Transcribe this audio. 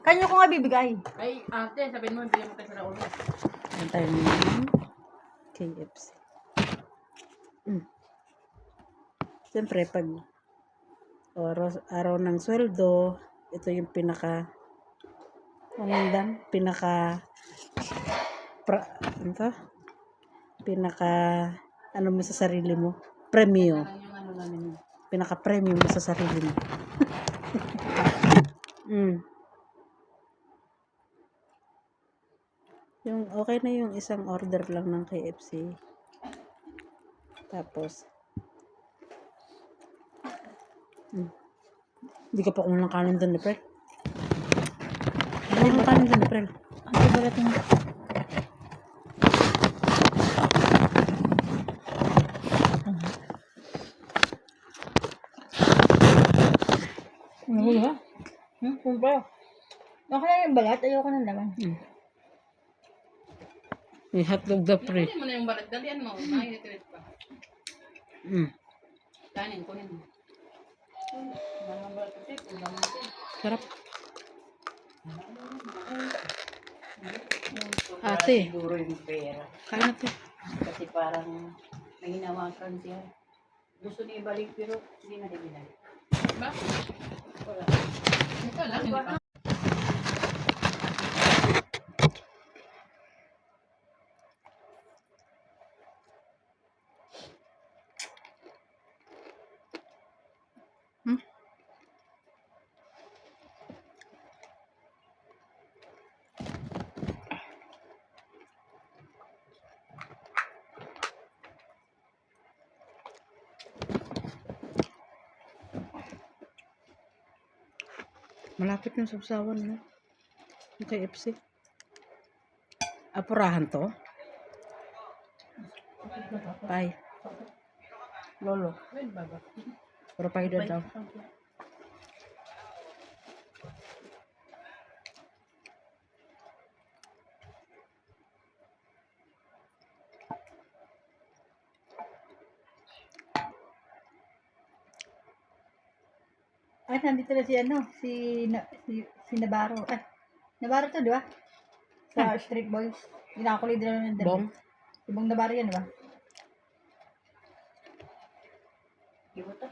Kanyo ko nga bibigay. Ay, ate, sabihin mo, bigyan mo tayo sa ulo. Ang tayo ng KFC. Siyempre, pag araw ng sweldo, ito yung pinaka ano mo sa sarili mo, premium. Yung ano namin. Pinaka premium mo sa sarili mo. Yung okay na yung isang order lang ng KFC. Tapos hindi ka pa kumulang kanin doon, April. Hindi ka kanin doon, April. Ang favorite mo. Ano ba? Kung ba? Okay na yung balat, ayoko ng laman. May hotdog the pre. Kunin mo na yung balat. Dalian mo. Makikitirit pa. Kanin, kunin mo. Malang balat ito. Ulam mo ito. Sarap. Ate. Siguro yung pera. Kain na to. Kasi parang nahinawakan siya. Gusto niya ibalik pero hindi na ibalik. Bakit? Wala. Ito lang. Hindi pa. Malapit ng sabsawan, no? Yung KFC. Apurahan to? Pay. Lolo. Well, baba. Pero pay doon daw. Ay, nandito na si Navarro. Navarro to, di ba? Sa Street Boys. Inakuloy din naman ng Bong? Ibang Navarro yan, di ba? Ibo to.